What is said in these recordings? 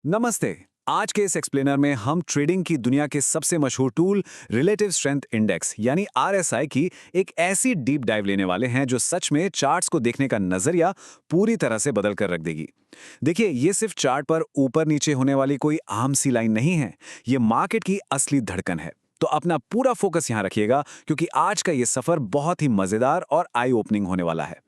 नमस्ते। आज के इस एक्सप्लेनर में हम ट्रेडिंग की दुनिया के सबसे मशहूर टूल रिलेटिव स्ट्रेंथ इंडेक्स यानी आरएसआई की एक ऐसी डीप डाइव लेने वाले हैं जो सच में चार्ट्स को देखने का नजरिया पूरी तरह से बदल कर रख देगी। देखिए, ये सिर्फ चार्ट पर ऊपर नीचे होने वाली कोई आम सी लाइन नहीं है, ये मार्केट की असली धड़कन है। तो अपना पूरा फोकस यहाँ रखिएगा क्योंकि आज का ये सफर बहुत ही मजेदार और आई ओपनिंग होने वाला है।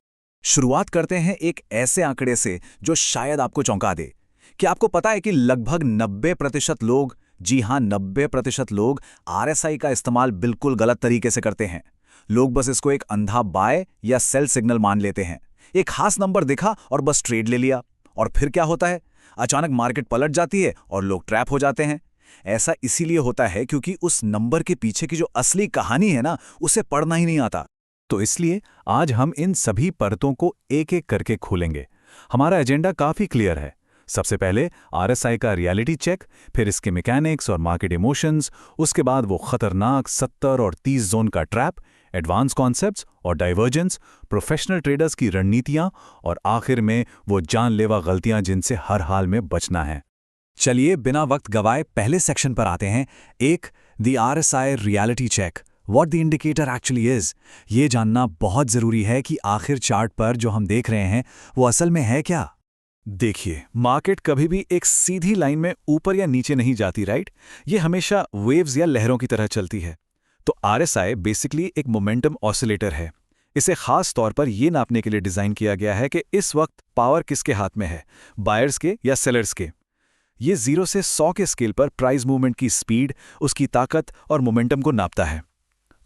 शुरुआत करते हैं एक ऐसे आंकड़े से जो शायद आपको चौंका दे। क्या आपको पता है कि लगभग 90% लोग, जी हां 90% लोग आरएसआई का इस्तेमाल बिल्कुल गलत तरीके से करते हैं। लोग बस इसको एक अंधा बाय या सेल सिग्नल मान लेते हैं। एक खास नंबर दिखा और बस ट्रेड ले लिया। और फिर क्या होता है? अचानक मार्केट पलट जाती है और लोग ट्रैप हो जाते हैं। ऐसा इसीलिए होता है क्योंकि उस नंबर के पीछे की जो असली कहानी है ना, उसे पढ़ना ही नहीं आता। तो इसलिए आज हम इन सभी परतों को एक एक करके खोलेंगे। हमारा एजेंडा काफी क्लियर है। सबसे पहले आरएसआई का रियलिटी चेक, फिर इसके मैकेनिक्स और मार्केट इमोशंस, उसके बाद वो खतरनाक 70 और 30 जोन का ट्रैप, एडवांस कॉन्सेप्ट्स और डाइवर्जेंस, प्रोफेशनल ट्रेडर्स की रणनीतियां और आखिर में वो जानलेवा गलतियां जिनसे हर हाल में बचना है। चलिए बिना वक्त गवाए पहले सेक्शन पर आते हैं। एक, the RSI reality check, what the indicator actually is. ये जानना बहुत जरूरी है कि आखिर चार्ट पर जो हम देख रहे हैं वो असल में है क्या। देखिए, मार्केट कभी भी एक सीधी लाइन में ऊपर या नीचे नहीं जाती, राइट? ये हमेशा वेव्स या लहरों की तरह चलती है। तो आरएसआई बेसिकली एक मोमेंटम ऑसिलेटर है। इसे खास तौर पर यह नापने के लिए डिजाइन किया गया है कि इस वक्त पावर किसके हाथ में है, बायर्स के या सेलर्स के। ये 0 से 100 के स्केल पर प्राइस मूवमेंट की स्पीड, उसकी ताकत और मोमेंटम को नापता है।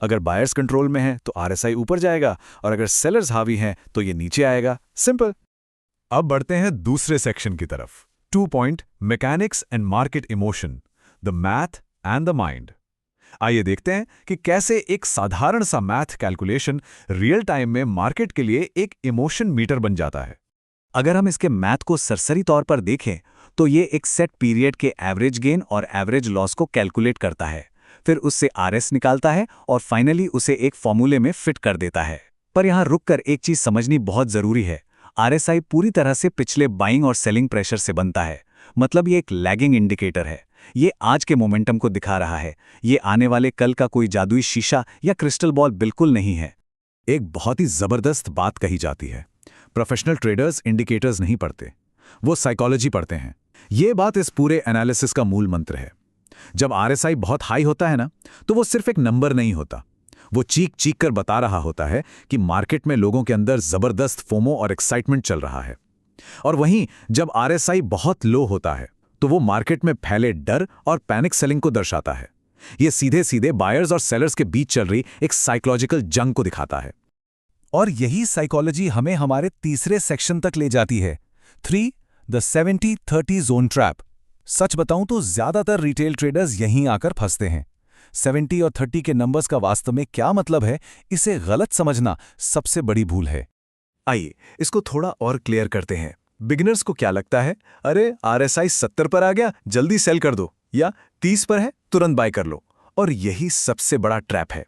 अगर बायर्स कंट्रोल में है तो आरएसआई ऊपर जाएगा और अगर सेलर्स हावी हैं तो ये नीचे आएगा। सिंपल। अब बढ़ते हैं दूसरे सेक्शन की तरफ। 2 point, mechanics and market emotion, the math and the mind. आइए देखते हैं कि कैसे एक साधारण सा मैथ कैलकुलेशन रियल टाइम में मार्केट के लिए एक इमोशन मीटर बन जाता है। अगर हम इसके मैथ को सरसरी तौर पर देखें तो ये एक सेट पीरियड के एवरेज गेन और एवरेज लॉस को कैलकुलेट करता है, फिर उससे आरएस निकालता है और फाइनली उसे एक फॉर्मूले में फिट कर देता है। पर यहां रुककर एक चीज समझनी बहुत जरूरी है। आरएसआई पूरी तरह से पिछले बाइंग और सेलिंग प्रेशर से बनता है। मतलब ये एक लैगिंग इंडिकेटर है। ये आज के मोमेंटम को दिखा रहा है। ये आने वाले कल का कोई जादुई शीशा या क्रिस्टल बॉल बिल्कुल नहीं है। एक बहुत ही जबरदस्त बात कही जाती है, प्रोफेशनल ट्रेडर्स इंडिकेटर्स नहीं पढ़ते, वो साइकोलॉजी पढ़ते हैं। ये बात इस पूरे एनालिसिस का मूल मंत्र है। जब आरएसआई बहुत हाई होता है ना, तो वो सिर्फ एक नंबर नहीं होता, वो चीख चीख कर बता रहा होता है कि मार्केट में लोगों के अंदर जबरदस्त फोमो और एक्साइटमेंट चल रहा है। और वहीं जब आरएसआई बहुत लो होता है तो वो मार्केट में फैले डर और पैनिक सेलिंग को दर्शाता है। ये सीधे सीधे बायर्स और सेलर्स के बीच चल रही एक साइकोलॉजिकल जंग को दिखाता है। और यही साइकोलॉजी हमें हमारे तीसरे सेक्शन तक ले जाती है। 3, द 70-30 जोन ट्रैप। सच बताऊं तो ज्यादातर रिटेल ट्रेडर्स यहीं आकर फंसते हैं। 70 और 30 के नंबर्स का वास्तव में क्या मतलब है, इसे गलत समझना सबसे बड़ी भूल है। आइए इसको थोड़ा और क्लियर करते हैं। बिगिनर्स को क्या लगता है, अरे आरएसआई 70 पर आ गया, जल्दी सेल कर दो, या 30 पर है तुरंत बाय कर लो। और यही सबसे बड़ा ट्रैप है।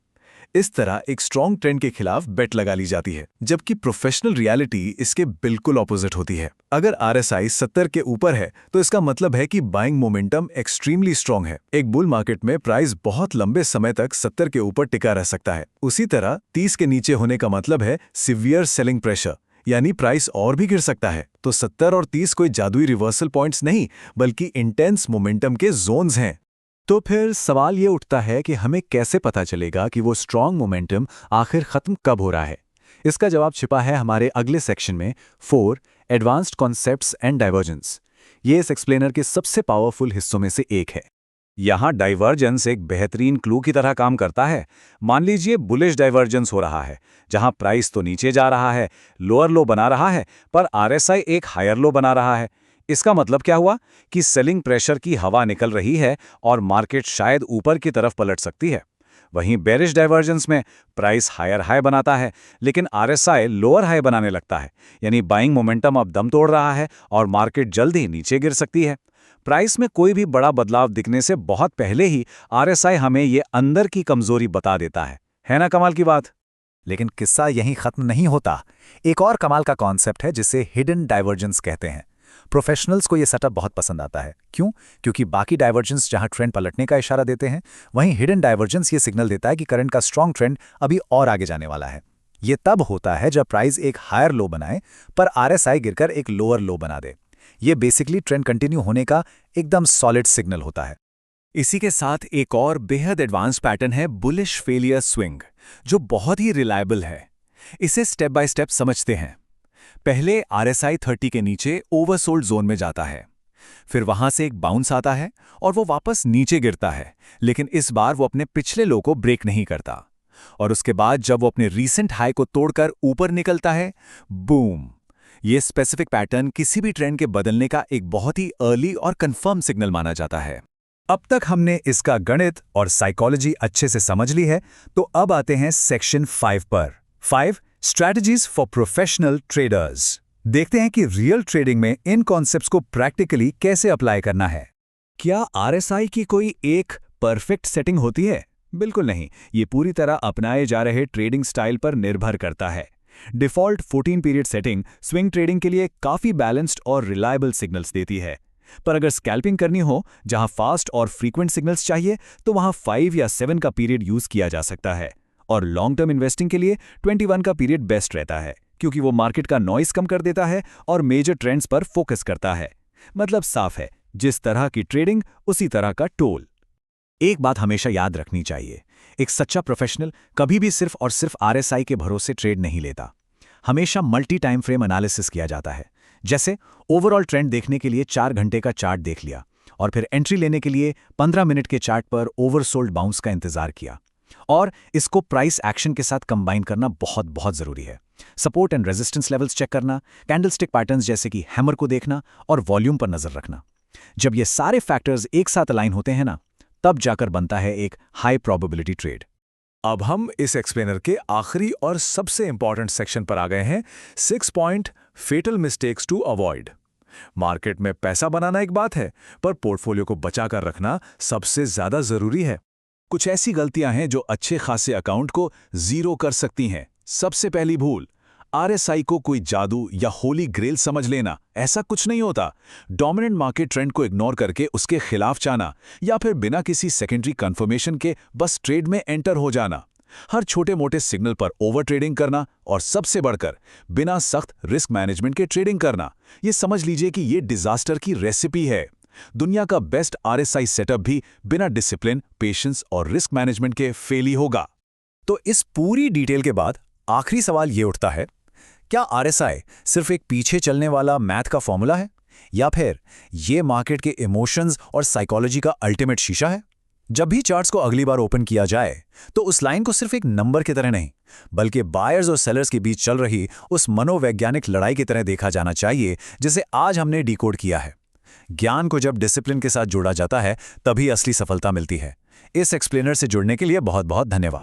इस तरह एक स्ट्रॉन्ग ट्रेंड के खिलाफ बेट लगा ली जाती है, जबकि प्रोफेशनल रियलिटी इसके बिल्कुल ऑपोजिट होती है। अगर आरएसआई 70 के ऊपर है तो इसका मतलब है कि बाइंग मोमेंटम एक्सट्रीमली स्ट्रॉन्ग है। एक बुल मार्केट में प्राइस बहुत लंबे समय तक 70 के ऊपर टिका रह सकता है। उसी तरह 30 के नीचे होने का मतलब है सिवियर सेलिंग प्रेशर, यानी प्राइस और भी गिर सकता है। तो 70 और 30 कोई जादुई रिवर्सल पॉइंट्स नहीं, बल्कि इंटेंस मोमेंटम के जोन्स हैं। तो फिर सवाल ये उठता है कि हमें कैसे पता चलेगा कि वो स्ट्रॉन्ग मोमेंटम आखिर खत्म कब हो रहा है। इसका जवाब छिपा है हमारे अगले सेक्शन में, 4, एडवांस्ड कॉन्सेप्ट्स एंड डाइवर्जेंस। ये इस एक्सप्लेनर के सबसे पावरफुल हिस्सों में से एक है। यहाँ डाइवर्जेंस एक बेहतरीन क्लू की तरह काम करता है। मान लीजिए बुलिश डाइवर्जेंस हो रहा है, जहाँ प्राइस तो नीचे जा रहा है, लोअर लो बना रहा है, पर आरएसआई एक हायर लो बना रहा है। इसका मतलब क्या हुआ कि सेलिंग प्रेशर की हवा निकल रही है और मार्केट शायद ऊपर की तरफ पलट सकती है। वहीं बेरिश डाइवर्जेंस में प्राइस हायर हाई बनाता है, लेकिन आरएसआई लोअर हाई बनाने लगता है, यानी बाइंग मोमेंटम अब दम तोड़ रहा है और मार्केट जल्द ही नीचे गिर सकती है। प्राइस में कोई भी बड़ा बदलाव दिखने से बहुत पहले ही आरएसआई हमें ये अंदर की कमजोरी बता देता है ना कमाल की बात? लेकिन किस्सा यहीं खत्म नहीं होता। एक और कमाल का कॉन्सेप्ट है जिसे हिडन डाइवर्जेंस कहते हैं। प्रोफेशनल्स को ये सेटअप बहुत पसंद आता है। क्यों? क्योंकि बाकी डाइवर्जेंस जहां ट्रेंड पलटने का इशारा देते हैं, वहीं हिडन डाइवर्जेंस ये सिग्नल देता है कि करंट का स्ट्रॉन्ग ट्रेंड अभी और आगे जाने वाला है। ये तब होता है जब प्राइस एक हायर लो बनाए पर आरएसआई गिरकर एक लोअर लो बना दे। ये बेसिकली ट्रेंड कंटिन्यू होने का एकदम सॉलिड सिग्नल होता है। इसी के साथ एक और बेहद एडवांस पैटर्न है बुलिश फेलियर स्विंग, जो बहुत ही रिलायबल है। इसे स्टेप बाय स्टेप समझते हैं। पहले आरएसआई 30 के नीचे ओवरसोल्ड जोन में जाता है, फिर वहां से एक बाउंस आता है और वो वापस नीचे गिरता है, लेकिन इस बार वो अपने पिछले लो को ब्रेक नहीं करता। और उसके बाद जब वो अपने रीसेंट हाई को तोड़कर ऊपर निकलता है, बूम! ये स्पेसिफिक पैटर्न किसी भी ट्रेंड के बदलने का एक बहुत ही अर्ली और कंफर्म सिग्नल माना जाता है। अब तक हमने इसका गणित और साइकोलॉजी अच्छे से समझ ली है, तो अब आते हैं सेक्शन 5 पर। 5 स्ट्रैटेजीज फॉर प्रोफेशनल ट्रेडर्स। देखते हैं कि रियल ट्रेडिंग में इन कॉन्सेप्ट्स को प्रैक्टिकली कैसे अप्लाई करना है। क्या आरएसआई की कोई एक परफेक्ट सेटिंग होती है? बिल्कुल नहीं। ये पूरी तरह अपनाए जा रहे ट्रेडिंग स्टाइल पर निर्भर करता है। Default 14 period setting swing trading के लिए काफ़ी बैलेंस्ड और रिलायबल सिग्नल्स देती है, पर अगर स्कैल्पिंग करनी हो जहां फास्ट और फ्रीक्वेंट सिग्नल्स चाहिए तो वहां 5 या 7 का पीरियड यूज किया जा सकता है। और लॉन्ग टर्म इन्वेस्टिंग के लिए 21 का पीरियड बेस्ट रहता है, क्योंकि वो मार्केट का नॉइस कम कर देता है और मेजर ट्रेंड्स पर फोकस करता है। मतलब साफ है, जिस तरह की ट्रेडिंग उसी तरह का टोल। एक बात हमेशा याद रखनी चाहिए, एक सच्चा प्रोफेशनल कभी भी सिर्फ और सिर्फ आरएसआई के भरोसे ट्रेड नहीं लेता। हमेशा मल्टी टाइम फ्रेम एनालिसिस किया जाता है। जैसे ओवरऑल ट्रेंड देखने के लिए 4 घंटे का चार्ट देख लिया और फिर एंट्री लेने के लिए 15 मिनट के चार्ट पर ओवरसोल्ड बाउंस का इंतजार किया। और इसको प्राइस एक्शन के साथ कंबाइन करना बहुत बहुत जरूरी है। Support and resistance levels check करना, कैंडलस्टिक पैटर्न्स जैसे कि हैमर को देखना और वॉल्यूम पर नजर रखना। जब ये सारे फैक्टर्स एक साथ अलाइन होते हैं ना, तब जाकर बनता है एक हाई प्रोबेबिलिटी ट्रेड। अब हम इस एक्सप्लेनर के आखिरी और सबसे इंपॉर्टेंट सेक्शन पर आ गए हैं। 6 point fatal mistakes to avoid. Market में पैसा बनाना एक बात है, पर पोर्टफोलियो को बचाकर रखना सबसे ज्यादा जरूरी है। कुछ ऐसी गलतियां हैं जो अच्छे खासे अकाउंट को जीरो कर सकती हैं। सबसे पहली भूल, आरएसआई को कोई जादू या होली ग्रेल समझ लेना। ऐसा कुछ नहीं होता। डोमिनेंट मार्केट ट्रेंड को इग्नोर करके उसके खिलाफ जाना या फिर बिना किसी सेकेंडरी कंफर्मेशन के बस ट्रेड में एंटर हो जाना, हर छोटे मोटे सिग्नल पर ओवर ट्रेडिंग करना और सबसे बढ़कर बिना सख्त रिस्क मैनेजमेंट के ट्रेडिंग करना, ये समझ लीजिए कि ये डिजास्टर की रेसिपी है। दुनिया का बेस्ट आरएसआई सेटअप भी बिना डिसिप्लिन, पेशेंस और रिस्क मैनेजमेंट के फेल ही होगा। तो इस पूरी डिटेल के बाद आखिरी सवाल ये उठता है, क्या आरएसआई सिर्फ एक पीछे चलने वाला मैथ का फॉर्मूला है, या फिर ये मार्केट के इमोशंस और साइकोलॉजी का अल्टीमेट शीशा है? जब भी चार्ट्स को अगली बार ओपन किया जाए तो उस लाइन को सिर्फ एक नंबर की तरह नहीं, बल्कि बायर्स और सेलर्स के बीच चल रही उस मनोवैज्ञानिक लड़ाई की तरह देखा जाना चाहिए, जिसे आज हमने डिकोड किया है। ज्ञान को जब डिसिप्लिन के साथ जोड़ा जाता है, तभी असली सफलता मिलती है। इस एक्सप्लेनर से जुड़ने के लिए बहुत बहुत धन्यवाद।